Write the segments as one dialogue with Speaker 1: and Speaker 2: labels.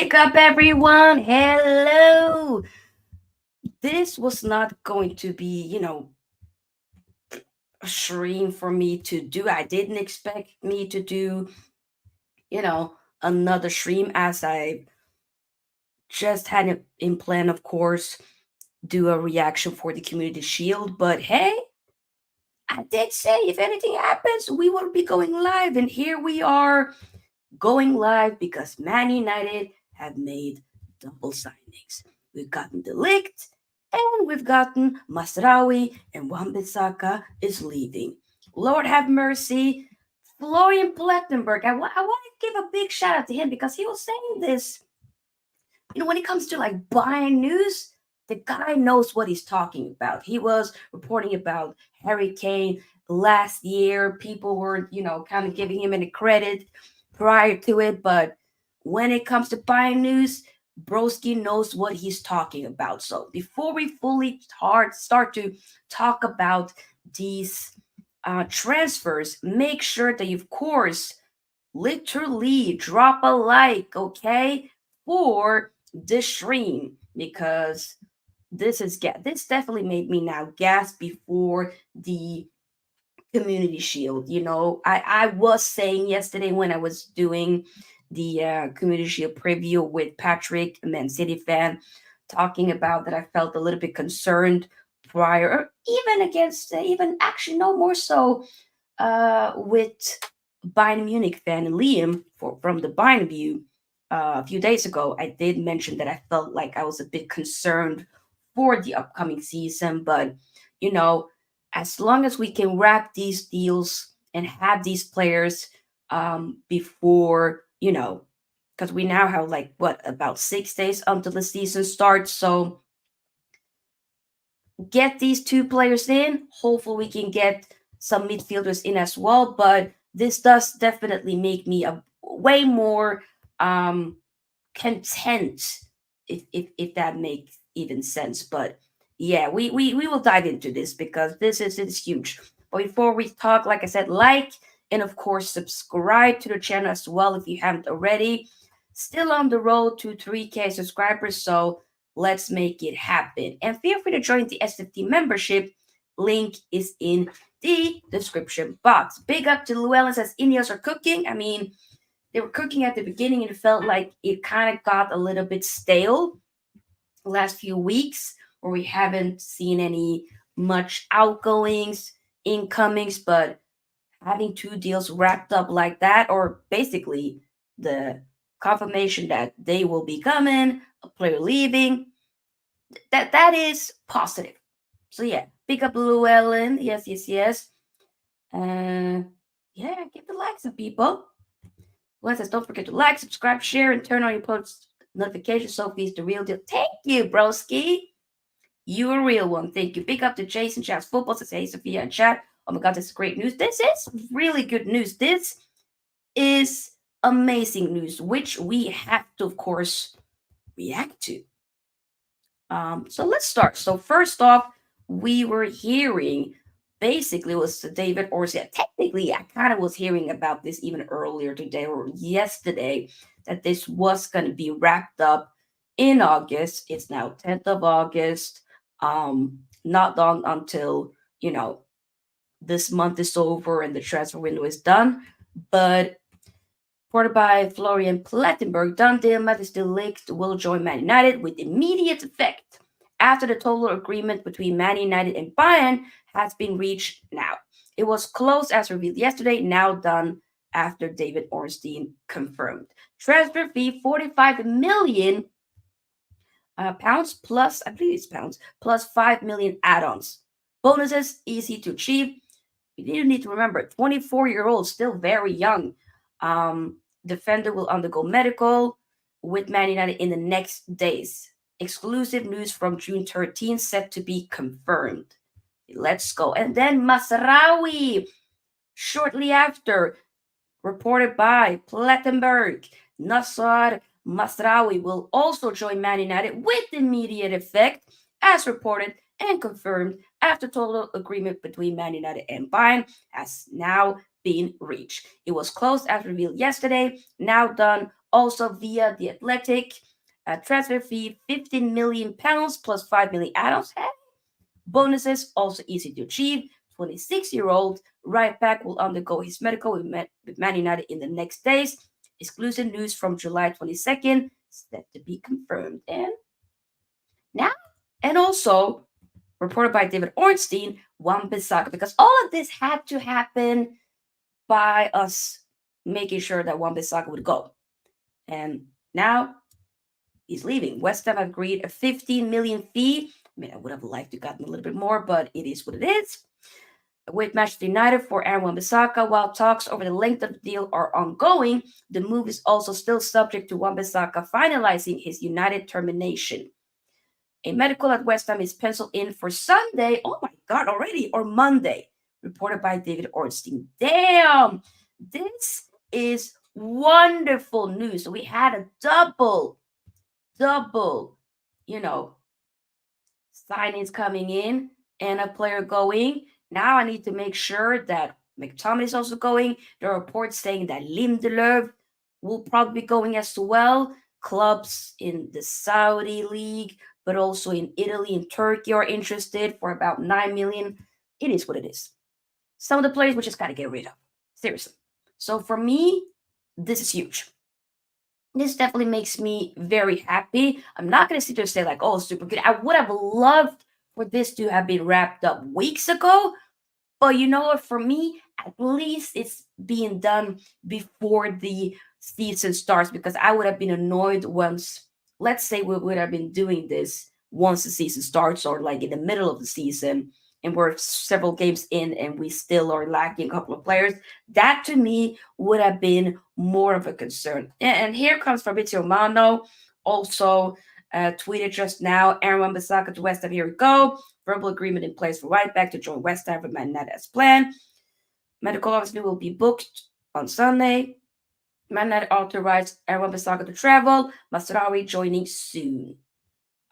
Speaker 1: Pick up, everyone. Hello. This was not going to be, a stream for me to do. I didn't expect me to do, you know, another stream as I just had it in plan, of course, do a reaction for the Community Shield. But hey, I did say if anything happens, we will be going live. And here we are going live because Man United have made double signings. We've gotten the Ligt and we've gotten Mazraoui, and Wan-Bissaka is leaving. Lord have mercy. Florian Plettenberg, I want to give a big shout out to him because he was saying this. When it comes to like buying news, the guy knows what he's talking about. He was reporting about Harry Kane last year. People were, kind of giving him any credit prior to it, but when it comes to buying news, Broski knows what he's talking about. So before we fully start to talk about these transfers, make sure that you, of course, literally drop a like, okay, for this stream because this definitely made me now gasp before the Community Shield. I was saying yesterday when I was doing the Community Shield preview with Patrick, a Man City fan, talking about that I felt a little bit concerned prior, or even against, even actually no more so with Bayern Munich fan and Liam from the Bayern View a few days ago. I did mention that I felt like I was a bit concerned for the upcoming season, but you know, as long as we can wrap these deals and have these players before, because we now have like what about 6 days until the season starts. So get these two players in. Hopefully, we can get some midfielders in as well. But this does definitely make me a way more content, if that makes even sense. But yeah, we will dive into this because this is huge. But before we talk, like I said, like and of course subscribe to the channel as well if you haven't already. Still on the road to 3K subscribers, so let's make it happen. And feel free to join the SFT membership. Link is in the description box. Big up to Llewellyn as Indians are cooking. I mean, they were cooking at the beginning and it felt like it kind of got a little bit stale the last few weeks where we haven't seen any much outgoings, incomings, but having two deals wrapped up like that, or basically the confirmation that they will be coming, a player leaving, that is positive. So yeah, pick up Llewellyn. Yes, yes, yes. Yeah, get the likes of people. Glenn says, don't forget to like, subscribe, share, and turn on your post notifications. Sophie's the real deal. Thank you, broski. You a real one. Thank you. Big up to Jason. Chat's football. Says, hey, Sophia and chat. Oh my God, this is great news. This is really good news. This is amazing news, which we have to, of course, react to. So let's start. So first off, we were hearing basically was David Orsi. Technically, I kind of was hearing about this even earlier today or yesterday that this was going to be wrapped up in August. It's now 10th of August. Not long until this month is over and the transfer window is done. But reported by Florian Plettenberg, Done deal Matthijs de Ligt will join Man United with immediate effect after the total agreement between Man United and Bayern has been reached now. It was closed as revealed yesterday, now done after David Ornstein confirmed. Transfer fee 45 million pounds plus, I believe it's pounds, plus 5 million add-ons. Bonuses easy to achieve. You need to remember, 24-year-old, still very young. Defender will undergo medical with Man United in the next days. Exclusive news from June 13th set to be confirmed. Let's go. And then Mazraoui, shortly after, reported by Plettenberg, Nassar Mazraoui will also join Man United with immediate effect, as reported and confirmed after total agreement between Man United and Bayern has now been reached. It was closed as revealed yesterday, now done also via the Athletic. Transfer fee £15 million plus 5 million add-ons. Bonuses also easy to achieve. 26-year-old right back will undergo his medical with Man United in the next days. Exclusive news from July 22nd, set to be confirmed. And now, and also reported by David Ornstein, Wan-Bissaka, because all of this had to happen by us making sure that Wan-Bissaka would go. And now he's leaving. West Ham agreed a 15 million fee. I mean, I would have liked to gotten a little bit more, but it is what it is. With Manchester United for Aaron Wan-Bissaka, while talks over the length of the deal are ongoing, the move is also still subject to Wan-Bissaka finalizing his United termination. A medical at West Ham is penciled in for Sunday. Oh my God, already, or Monday, reported by David Ornstein. Damn, this is wonderful news. So we had a double, you know, signings coming in and a player going. Now I need to make sure that McTominay is also going. There are reports saying that Lindelöf will probably be going as well. Clubs in the Saudi league, but also in Italy and Turkey are interested for about 9 million. It is what it is. Some of the players we just got to get rid of. Seriously. So for me, this is huge. This definitely makes me very happy. I'm not going to sit there and say, like, oh, super good. I would have loved for this to have been wrapped up weeks ago. But you know what? For me, at least it's being done before the season starts, because I would have been annoyed once, let's say, we would have been doing this once the season starts or like in the middle of the season and we're several games in and we still are lacking a couple of players. That to me would have been more of a concern. And here comes Fabrizio Romano, also tweeted just now, Aaron Wan-Bissaka to West Ham, here we go. Verbal agreement in place for right back to join West Ham for Man United as planned. Medical obviously will be booked on Sunday. Man United authorized Aaron Wan-Bissaka to travel. Mazraoui joining soon.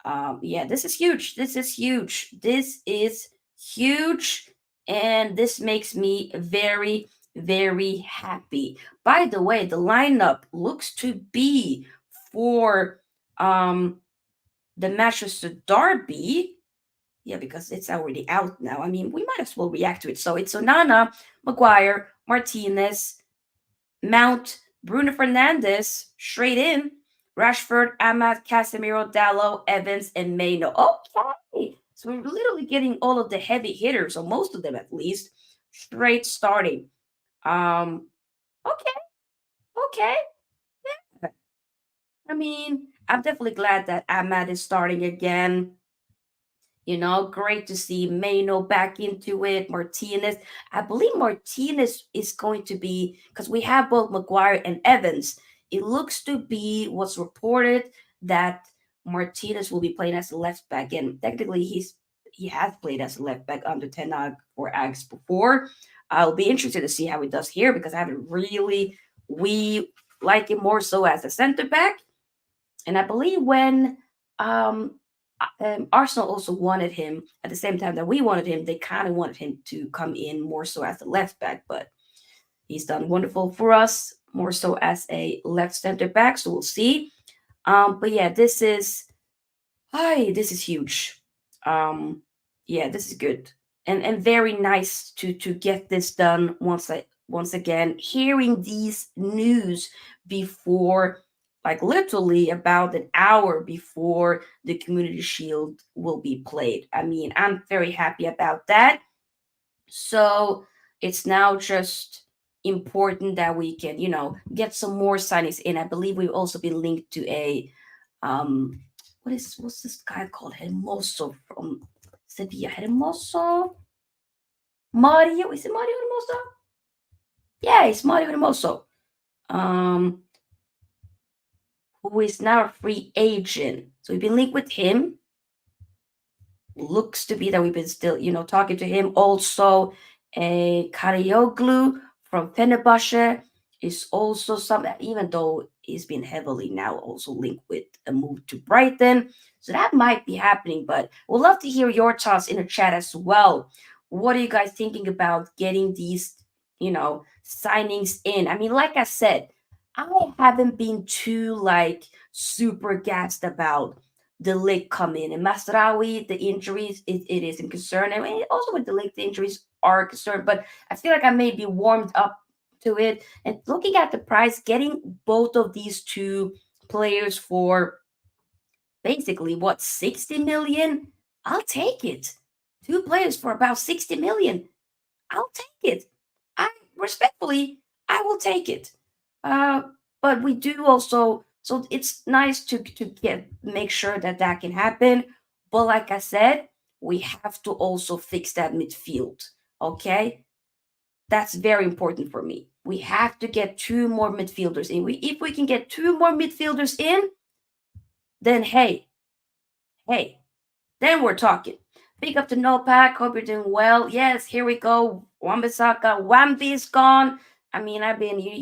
Speaker 1: Yeah, this is huge. This is huge. This is huge. And this makes me very, very happy. By the way, the lineup looks to be for the Manchester Derby. Yeah, because it's already out now. I mean, we might as well react to it. So it's Onana, Maguire, Martinez, Mount, Bruno Fernandes, straight in, Rashford, Ahmad, Casemiro, Dallo, Evans, and Maino. Okay. So we're literally getting all of the heavy hitters, or most of them at least, straight starting. Okay, okay. Yeah. I mean, I'm definitely glad that Ahmad is starting again. You know, great to see Maino back into it. Martinez. I believe Martinez is going to be, because we have both Maguire and Evans. It looks to be what's reported that Martinez will be playing as a left back. And technically he has played as a left back under Ten Hag or Ags before. I'll be interested to see how he does here, because I haven't really, we like him more so as a center back. And I believe when Arsenal also wanted him at the same time that we wanted him, they kind of wanted him to come in more so as a left back, but he's done wonderful for us, more so as a left center back. So we'll see. But yeah, this is huge. Yeah, this is good. And very nice to get this done once again, hearing these news before, like literally about an hour before the Community Shield will be played. I mean, I'm very happy about that. So it's now just important that we can, get some more signings in. I believe we've also been linked to a what's this guy called? Hermoso from Sevilla. Hermoso? Mario? Is it Mario Hermoso? Yeah, it's Mario Hermoso. Who is now a free agent. So we've been linked with him. Looks to be that we've been still, talking to him. Also, a Karagioglu from Fenerbahce is also some, even though he's been heavily now also linked with a move to Brighton. So that might be happening, but we'd love to hear your thoughts in the chat as well. What are you guys thinking about getting these signings in. I mean, like I said, I haven't been too like super gassed about the Ligt coming and Masraoui, the injuries, it is a concern. I mean, also with the Ligt, the injuries are a concern, but I feel like I may be warmed up to it. And looking at the price, getting both of these two players for basically what, 60 million? I'll take it. Two players for about 60 million. I'll take it. I respectfully, I will take it. Uh, but we do also, so it's nice to get make sure that that can happen. But like I said, we have to also fix that midfield. Okay, that's very important for me. We have to get two more midfielders in. If we can get two more midfielders in, then hey, then we're talking. Big up to No Pack. Hope you're doing well. Yes, here we go. Wambisaka. Wambi's gone. I mean,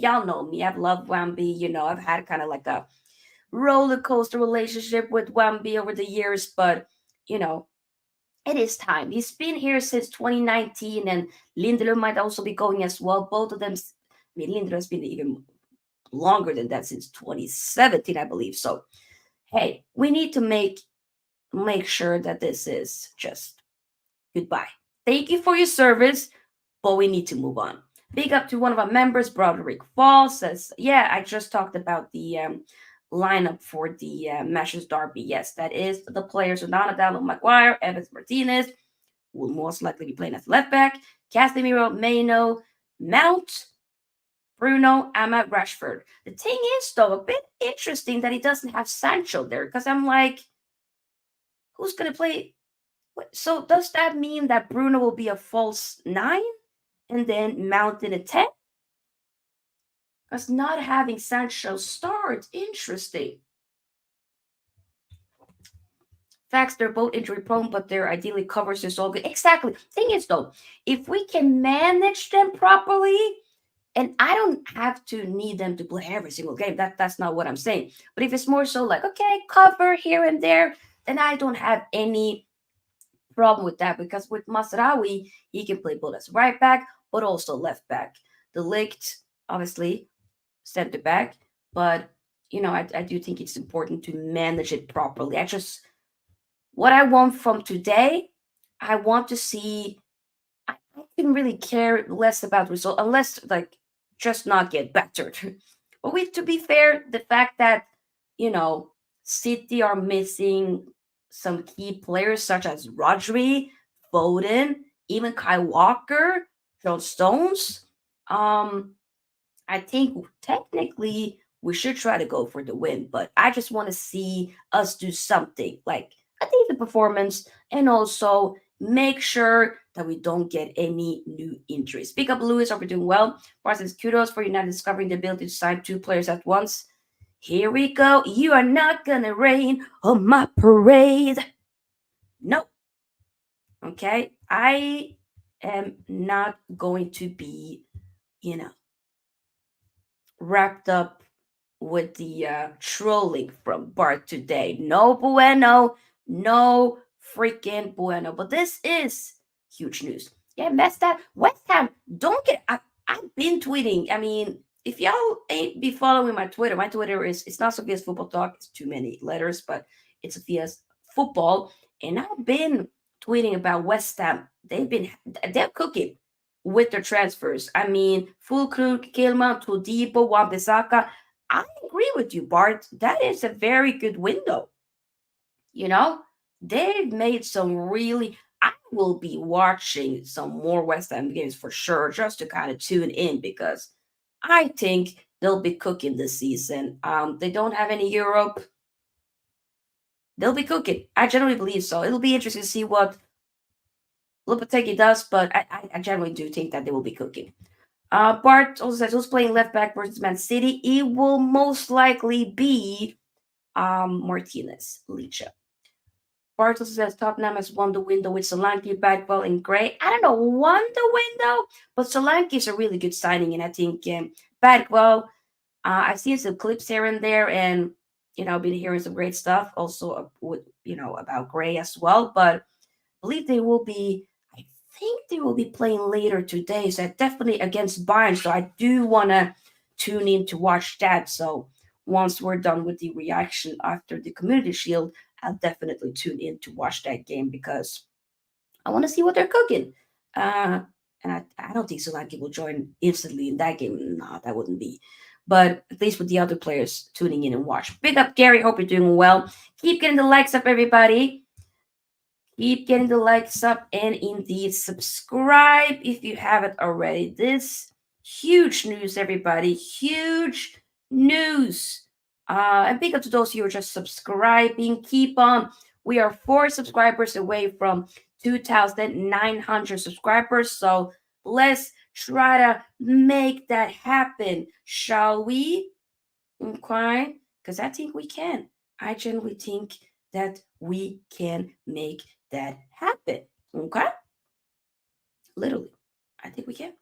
Speaker 1: y'all know me. I've loved Wambi. I've had kind of like a roller coaster relationship with Wambi over the years, but, you know, it is time. He's been here since 2019, and Lindelöf might also be going as well. Both of them, I mean, Lindelöf has been even longer than that, since 2017, I believe. So, hey, we need to make sure that this is just goodbye. Thank you for your service, but we need to move on. Big up to one of our members, Broderick Fall, says, yeah, I just talked about the lineup for the Matches Derby. Yes, that is the players: Donadalo, Maguire, Evans, Martinez will most likely be playing as left back, Casemiro, Maino, Mount, Bruno, Ahmad, Rashford. The thing is, though, a bit interesting that he doesn't have Sancho there, because I'm like, who's going to play? So does that mean that Bruno will be a false nine and then Mount in a 10? Because not having Sancho start, interesting. Facts, they're both injury prone, but they're ideally covers is all good. Exactly. Thing is, though, if we can manage them properly, and I don't have to need them to play every single game. That's not what I'm saying. But if it's more so like, okay, cover here and there, then I don't have any problem with that, because with Mazraoui, he can play both as right back but also left back. The Ligt, obviously, center back, but I do think it's important to manage it properly. What I want from today, I want to see. I can really care less about result unless like just not get battered. But to be fair, the fact that you know City are missing some key players such as Rodri, Foden, even Kyle Walker, John Stones. Um, I think technically we should try to go for the win, but I just want to see us do something like a decent performance, and also make sure that we don't get any new injuries. Pick up Lewis, hope you're doing well. Parsons, kudos for you not discovering the ability to sign two players at once. Here we go. You are not gonna rain on my parade. Nope. Okay. I am not going to be, you know, wrapped up with the trolling from Bart today. No bueno, no freaking bueno. But this is huge news. Yeah, mess that. West Ham, don't get. I've been tweeting. I mean, if y'all ain't be following my Twitter is, it's not Sophia's Football Talk. It's too many letters, but it's Sophia's Football. And I've been tweeting about West Ham. They're cooking with their transfers. I mean, Fulkrug, Kilman, Todibo, Wan-Bissaka. I agree with you, Bart. That is a very good window. You know, they've made some really. I will be watching some more West Ham games for sure, just to kind of tune in, because I think they'll be cooking this season. They don't have any Europe. They'll be cooking. I generally believe so. It'll be interesting to see what Lopetegui does, but I generally do think that they will be cooking. Bart also says, who's playing left back versus Man City? It will most likely be Martinez, Licha. Bart also says, Tottenham has won the window with Solanke, Bagwell, and Gray. I don't know, won the window, but Solanke is a really good signing, and I think Bagwell, I've seen some clips here and there, and been hearing some great stuff also with about Gray as well. But I believe they will be. I think they will be playing later today. So definitely against Bayern. So I do want to tune in to watch that. So once we're done with the reaction after the Community Shield, I'll definitely tune in to watch that game because I want to see what they're cooking. Uh, and I don't think Solanke will join instantly in that game. No, that wouldn't be. But at least with the other players tuning in and watch. Big up, Gary. Hope you're doing well. Keep getting the likes up, everybody. Keep getting the likes up and indeed subscribe if you haven't already. This huge news, everybody. Huge news. And big up to those who are just subscribing. Keep on. We are 4 subscribers away from 2,900 subscribers. So let's try to make that happen, shall we? Okay, because I think we can. I genuinely think that we can make that happen. Okay, literally, I think we can.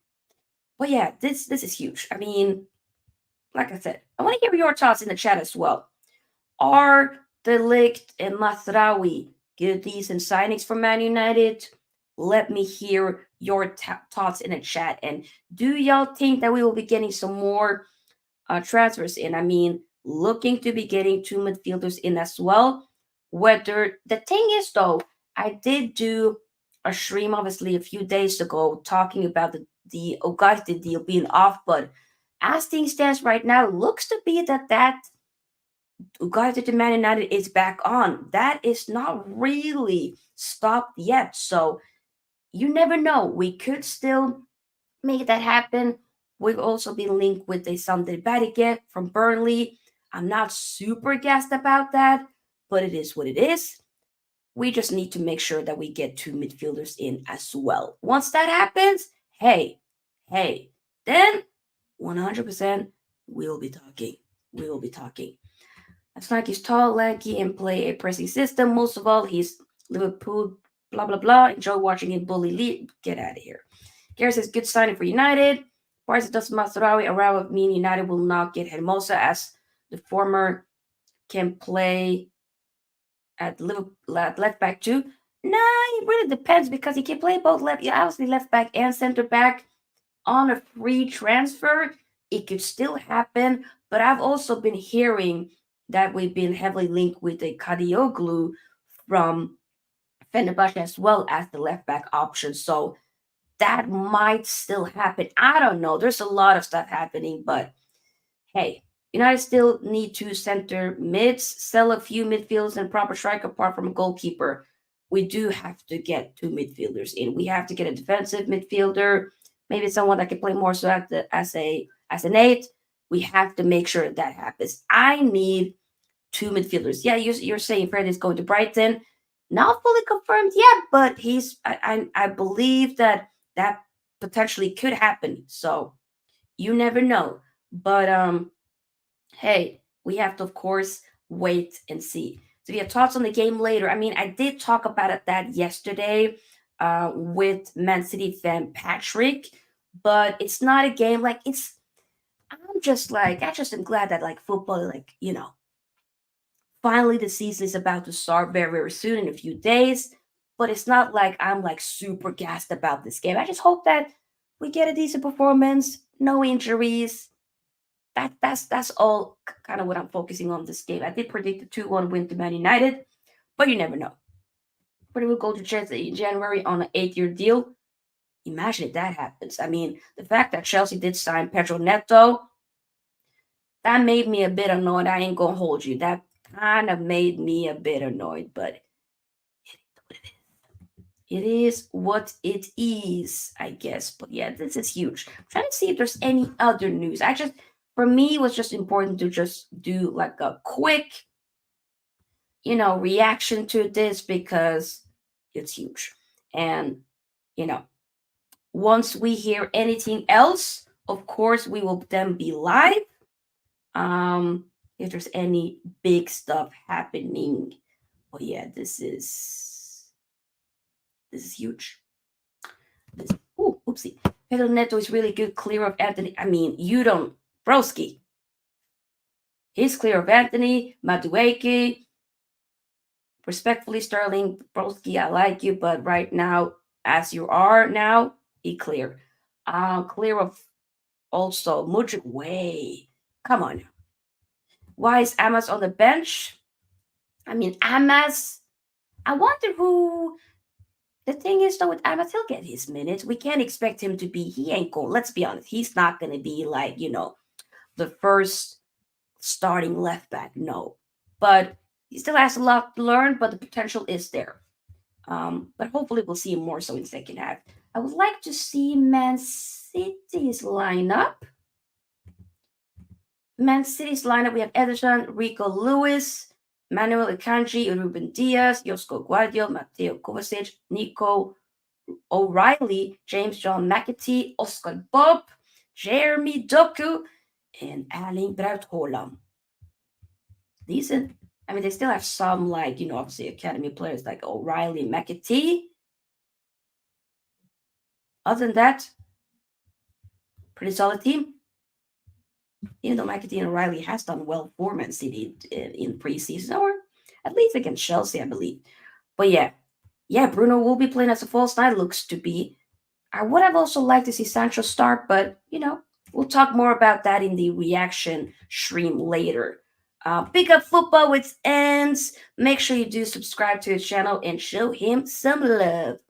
Speaker 1: But yeah, this is huge. I mean, like I said, I want to hear your thoughts in the chat as well. Are the Ligt and Mazraoui good decent signings for Man United? Let me hear your thoughts in the chat. And do y'all think that we will be getting some more transfers in? I mean, looking to be getting 2 midfielders in as well. Whether the thing is though, I did do a stream obviously a few days ago talking about the Ugarte deal being off, but as things stands right now, looks to be that Ugarte to Man United is back on. That is not really stopped yet, so you never know. We could still make that happen. We've also been linked with a Sunday Badige from Burnley. I'm not super gassed about that, but it is what it is. We just need to make sure that we get 2 midfielders in as well. Once that happens, hey, then 100% we'll be talking. We will be talking. It's like he's tall, lanky, and play a pressing system. Most of all, he's Liverpool, blah, blah, blah. Enjoy watching him bully lead. Get out of here. Gary says, good signing for United. Barca does Mazraoui. Around with me, United will not get Hermosa as the former can play at left back too. Nah, it really depends because he can play both left, obviously left back and center back on a free transfer. It could still happen, but I've also been hearing that we've been heavily linked with a Kadioglu from Fenerbahce as well as the left back option. So that might still happen. I don't know. There's a lot of stuff happening, but hey, United still need 2 center mids, sell a few midfielders and proper striker apart from a goalkeeper. We do have to get 2 midfielders in. We have to get a defensive midfielder, maybe someone that can play more so as an eight. We have to make sure that happens. I need 2 midfielders. Yeah, you're saying Fred is going to Brighton. Not fully confirmed yet, but I believe that potentially could happen. So you never know. But hey, we have to of course wait and see. So we have thoughts on the game later. I mean, I did talk about that yesterday with Man City fan Patrick, but it's not a game like it's. I just am glad that like football, like finally the season is about to start very very soon in a few days. But it's not like I'm like super gassed about this game. I just hope that we get a decent performance, no injuries, that's all kind of what I'm focusing on this game. I did predict a 2-1 win to Man United, but you never know. But we'll go to Chelsea in January on an 8-year deal. Imagine if that happens. I mean, the fact that Chelsea did sign Pedro Neto, that made me a bit annoyed. I ain't gonna hold you. That kind of made me a bit annoyed, but it is what it is, I guess. But yeah, this is huge. I'm trying to see if there's any other news. For me, it was just important to just do like a quick, reaction to this because it's huge. And, you know, once we hear anything else, of course, we will then be live. If there's any big stuff happening. But yeah, this is huge. Oopsie. Pedro Neto is really good. Clear of Anthony. I mean, you don't, broski. He's clear of Anthony, Madueke. Respectfully, Sterling, broski, I like you, but right now, as you are now, he clear. Clear of also Mudrik. Way. Come on. Why is Amas on the bench? I mean, Amas. I wonder who. The thing is, though, with Amas, he'll get his minutes. We can't expect him to be. He ain't going. Let's be honest. He's not going to be like the first starting left back. No, but he still has a lot to learn. But the potential is there. But hopefully we'll see him more so in second half. I would like to see Man City's lineup. Man City's lineup, we have Ederson, Rico Lewis, Manuel Akanji, Ruben Diaz, Josko Guardio, Mateo Kovacic, Nico O'Reilly, James John McAtee, Oscar Bob, Jeremy Doku, and Erling Braut Haaland. Decent. I mean, they still have some, obviously academy players like O'Reilly, McAtee. Other than that, pretty solid team. Even though McAtee and O'Reilly has done well for Man City in preseason, or at least against Chelsea, I believe. But yeah, Bruno will be playing as a false nine, looks to be. I would have also liked to see Sancho start, but we'll talk more about that in the reaction stream later. Pick up football with ends. Make sure you do subscribe to his channel and show him some love.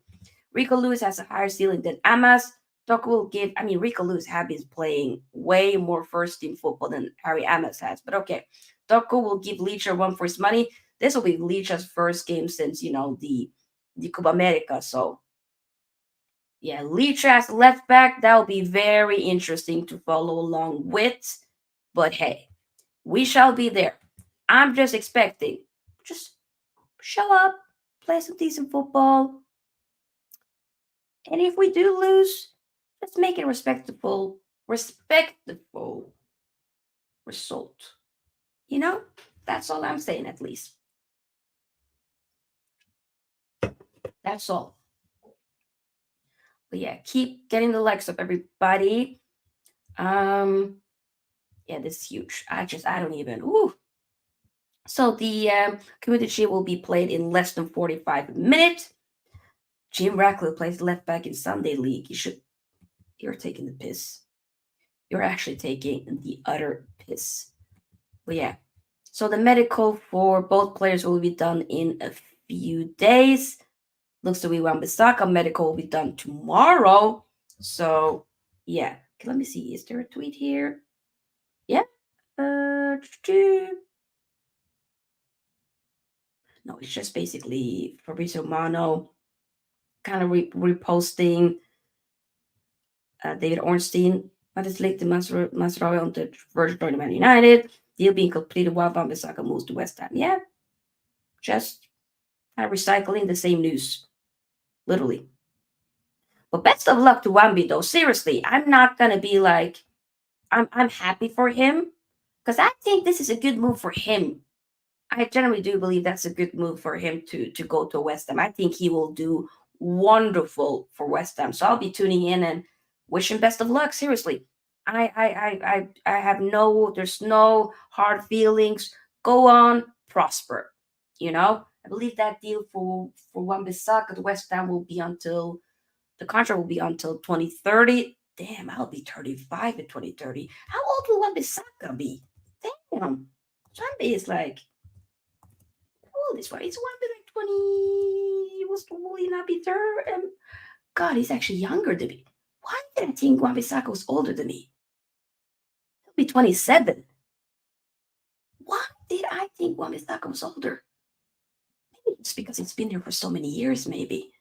Speaker 1: Rico Lewis has a higher ceiling than Amas. Doku will give. I mean, Rico Lewis has been playing way more first team football than Harry Amas has. But okay, Doku will give Leach a run for his money. This will be Leach's first game since the Copa America. So yeah, Leach as left back. That will be very interesting to follow along with. But hey, we shall be there. I'm just expecting. Just show up, play some decent football. And if we do lose, let's make it a respectable result. That's all I'm saying, at least. That's all. But yeah, keep getting the likes up, everybody. Yeah, this is huge. I don't even. Ooh. So the community shield will be played in less than 45 minutes. Jim Ratcliffe plays left back in Sunday League. You're taking the piss. You're actually taking the utter piss. But yeah. So the medical for both players will be done in a few days. Looks to be Wan-Bissaka. Medical will be done tomorrow. So yeah. Okay, let me see. Is there a tweet here? Yeah. No, it's just basically Fabrizio Romano kind of reposting David Ornstein. But it's Ligt Mazraoui on the verge of Man United. Deal being completed while Wan-Bissaka moves to West Ham. Yeah. Just recycling the same news. Literally. But best of luck to Wambi though. Seriously, I'm not gonna be like I'm happy for him. Because I think this is a good move for him. I generally do believe that's a good move for him to go to West Ham. I think he will do wonderful for West Ham. So I'll be tuning in and wish him best of luck. Seriously, I have there's no hard feelings. Go on, prosper. I believe that deal for Wan-Bissaka to West Ham will be until the contract will be until 2030. Damn, I'll be 35 in 2030. How old will Wan-Bissaka be? Damn, Wambi is like, how old is Wambi? Is Wambi like 20? Will he not be third? God, he's actually younger than me. Why did I think Wan-Bissaka was older than me? He'll be 27. Why did I think Wan-Bissaka was older? Maybe it's because he's been there for so many years, maybe.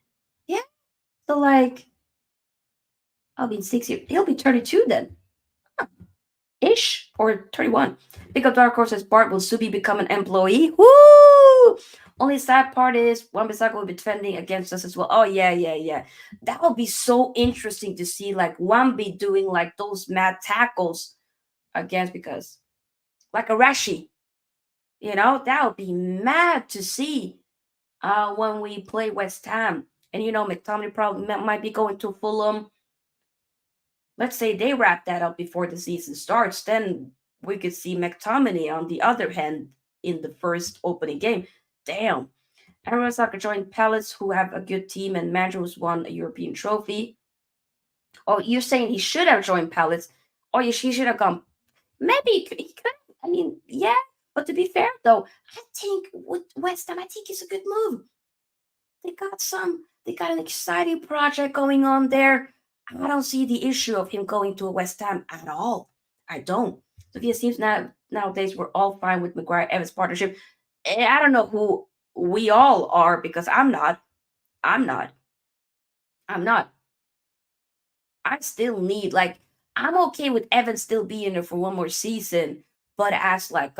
Speaker 1: Yeah. So like, I'll be in 6 years. He'll be 32 then. Ish, or 31. Pick up dark horse as Bart will Subi become an employee. Woo! Only sad part is Wan-Bissaka will be defending against us as well. Oh yeah. That would be so interesting to see like Wambi doing like those mad tackles against, because like a Rashi, that would be mad to see when we play West Ham. And McTominay probably might be going to Fulham. Let's say they wrap that up before the season starts, then we could see McTominay on the other hand in the first opening game. Damn. Everyone's like joined Palace, who have a good team, and manager who's won a European trophy. Oh, you're saying he should have joined Palace, or he should have gone. Maybe he could. I mean, yeah. But to be fair, though, I think with West Ham, I think it's a good move. They got an exciting project going on there. I don't see the issue of him going to a West Ham at all. I don't. Sophia seems nowadays we're all fine with Maguire Evans partnership. I don't know who we all are because I'm not. I'm not. I'm not. I still need like I'm okay with Evans still being there for one more season, but as like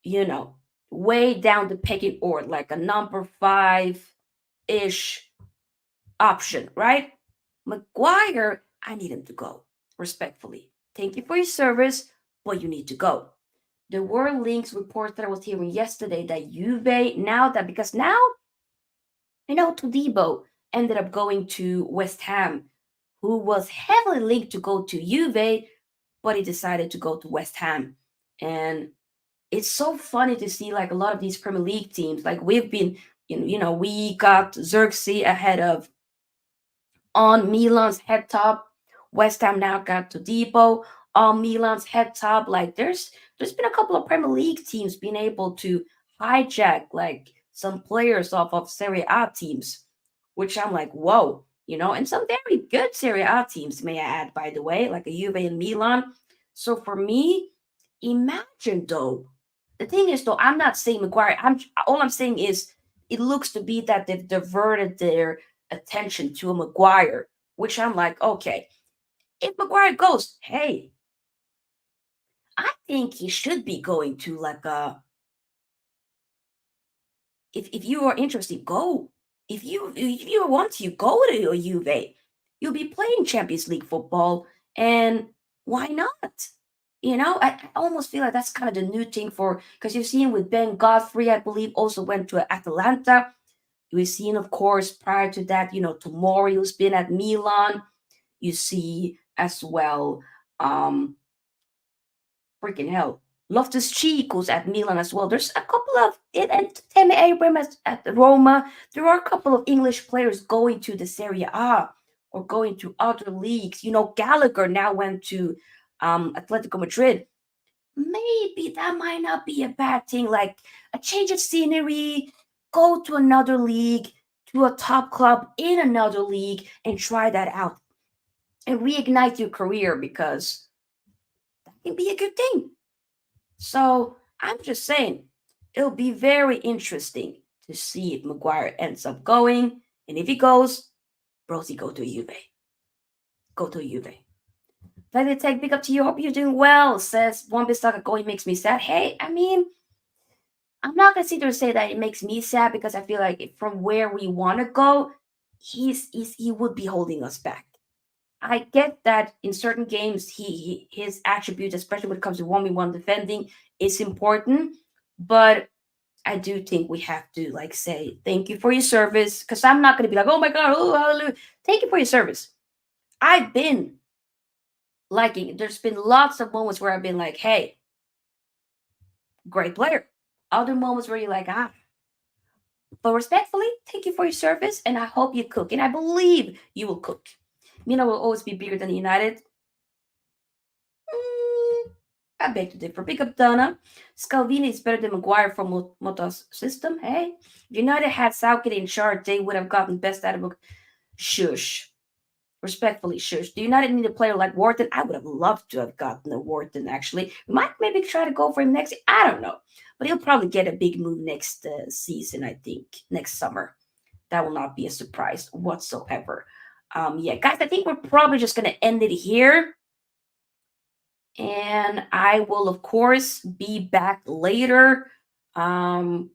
Speaker 1: you know, way down the pecking order, like a number 5-ish option, right? Maguire, I need him to go, respectfully. Thank you for your service, but you need to go. There were links reports that I was hearing yesterday that Juve now that because now Todibo ended up going to West Ham, who was heavily linked to go to Juve, but he decided to go to West Ham. And it's so funny to see like a lot of these Premier League teams. Like we've been, we got Xerxes ahead of on Milan's head top. West Ham now got to Depot on Milan's head top. Like there's been a couple of Premier League teams being able to hijack like some players off of Serie A teams, which I'm like, whoa, and some very good Serie A teams, may I add, by the way, like a Juve and Milan. So for me, imagine though. The thing is though, I'm not saying Maguire. I'm saying is it looks to be that they've diverted their attention to a Maguire, which I'm like, okay, if Maguire goes, hey, I think he should be going to like a. If you are interested, go. If you want to, go to your Juve. You'll be playing Champions League football, and why not? I almost feel like that's kind of the new thing for because you've seen with Ben Godfrey, I believe, also went to Atalanta. We've seen, of course, prior to that, Tomori, who's been at Milan. You see as well, freaking hell, Loftus Cheek who's at Milan as well. There's a couple of it, and Temi Abraham at Roma. There are a couple of English players going to the Serie A or going to other leagues. Gallagher now went to Atletico Madrid. Maybe that might not be a bad thing. Like a change of scenery, go to another league, to a top club in another league, and try that out and reignite your career because that can be a good thing. So I'm just saying, it'll be very interesting to see if Maguire ends up going. And if he goes, Rosie, go to Juve. Go to Juve. Let it take big up to you. Hope you're doing well, says one Bistock going makes me sad. Hey, I mean, I'm not gonna sit there and say that it makes me sad because I feel like from where we want to go, he would be holding us back. I get that in certain games, his attributes, especially when it comes to 1v1 defending, is important. But I do think we have to like say thank you for your service because I'm not gonna be like, oh my god, oh hallelujah, thank you for your service. I've been liking it. There's been lots of moments where I've been like, hey, great player. Other moments where you're like, ah. But respectfully, thank you for your service, and I hope you cook, and I believe you will cook. Mina will always be bigger than United. I beg to differ. Pick up Donna. Scalvini is better than Maguire from Mota's system. Hey, if United had Southgate in charge, they would have gotten best out of it. Shush. Respectfully, shush. Do United need a player like Wharton? I would have loved to have gotten a Wharton, actually. We might maybe try to go for him next year. I don't know. But he'll probably get a big move next season, I think, next summer. That will not be a surprise whatsoever. Yeah, guys, I think we're probably just going to end it here. And I will, of course, be back later. Right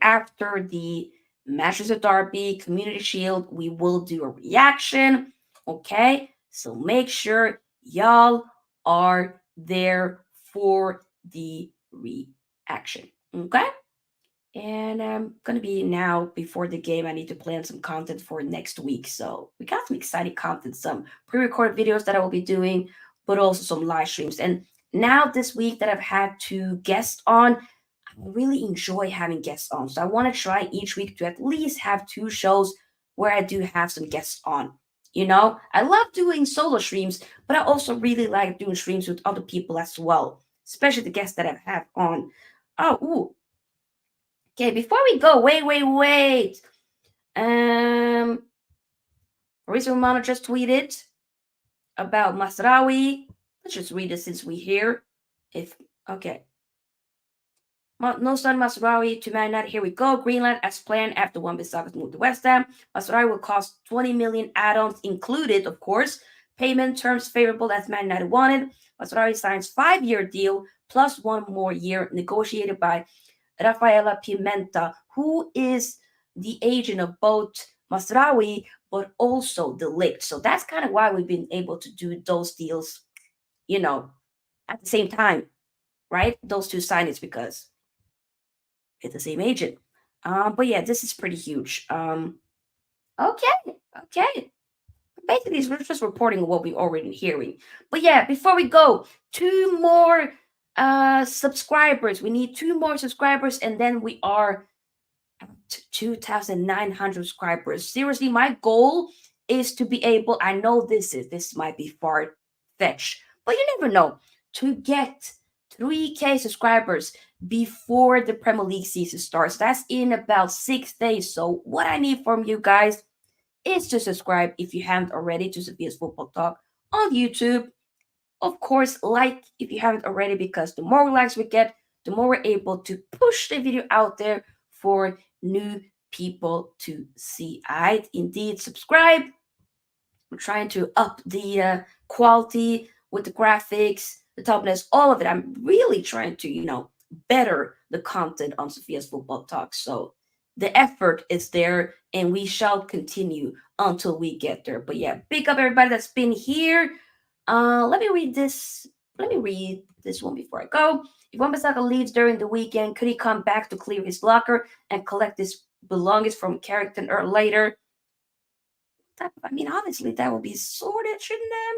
Speaker 1: after the Manchester Derby Community Shield, we will do a reaction. Okay, so make sure y'all are there for the reaction. Okay. And I'm gonna be now before the game. I need to plan some content for next week. So we got some exciting content, some pre-recorded videos that I will be doing, but also some live streams. And now this week that I've had two guests on, really enjoy having guests on. So I want to try each week to at least have 2 shows where I do have some guests on. I love doing solo streams, but I also really like doing streams with other people as well, especially the guests that I've had on. Oh, ooh. Okay, before we go, wait. Um, Marisa Romano just tweeted about Mazraoui. Let's just read it since we're here. Okay. No son Mazraoui to Man United. Here we go. Greenland as planned after Wan-Bissaka's move to West Ham. Mazraoui will cost 20 million add-ons included, of course. Payment terms favorable as Man United wanted. Mazraoui signs 5-year deal plus 1 more year negotiated by Rafaela Pimenta, who is the agent of both Mazraoui but also the Ligt. So that's kind of why we've been able to do those deals, at the same time, right? Those 2 signings because it's the same agent. But yeah, this is pretty huge. Okay. Basically, we're just reporting what we're already hearing. But yeah, before we go, 2 more subscribers. We need 2 more subscribers, and then we are at 2,900 subscribers. Seriously, my goal is to be able. I know this might be far fetched, but you never know. To get 3K subscribers before the Premier League season starts. That's in about 6 days. So what I need from you guys is to subscribe if you haven't already to Sofia's Football Talk on YouTube. Of course, like if you haven't already, because the more likes we get, the more we're able to push the video out there for new people to see. Indeed, subscribe. I'm trying to up the quality with the graphics, the toughness, all of it. I'm really trying to, better the content on Sofia's Football Talk. So the effort is there, and we shall continue until we get there. But yeah, big up everybody that's been here. Let me read this. Let me read this one before I go. If Wan-Bissaka leaves during the weekend, could he come back to clear his locker and collect his belongings from Carrington or later? Honestly, that would be sorted, shouldn't that?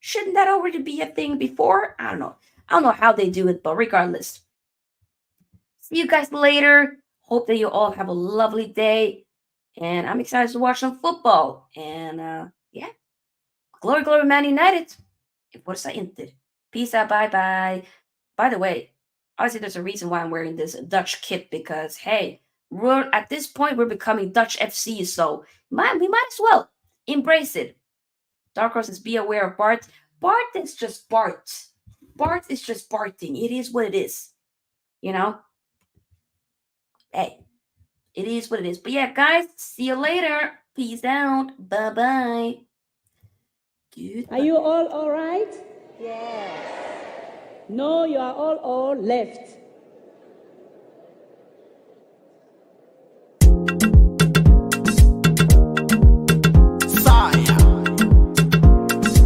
Speaker 1: Shouldn't that already be a thing before? I don't know. I don't know how they do it, but regardless. See you guys later. Hope that you all have a lovely day. And I'm excited to watch some football. And yeah. Glory, Man United. E forza Inter. Peace out, bye. By the way, obviously there's a reason why I'm wearing this Dutch kit because, hey, at this point we're becoming Dutch FC, so we might as well embrace it. Dark Horse says, be aware of Bart. Bart is just Bart. Bart is just Barting. It is what it is. Hey, it is what it is. But yeah, guys, see you later. Peace out. Bye-bye.
Speaker 2: Are you all right? Yes. No, you are all left.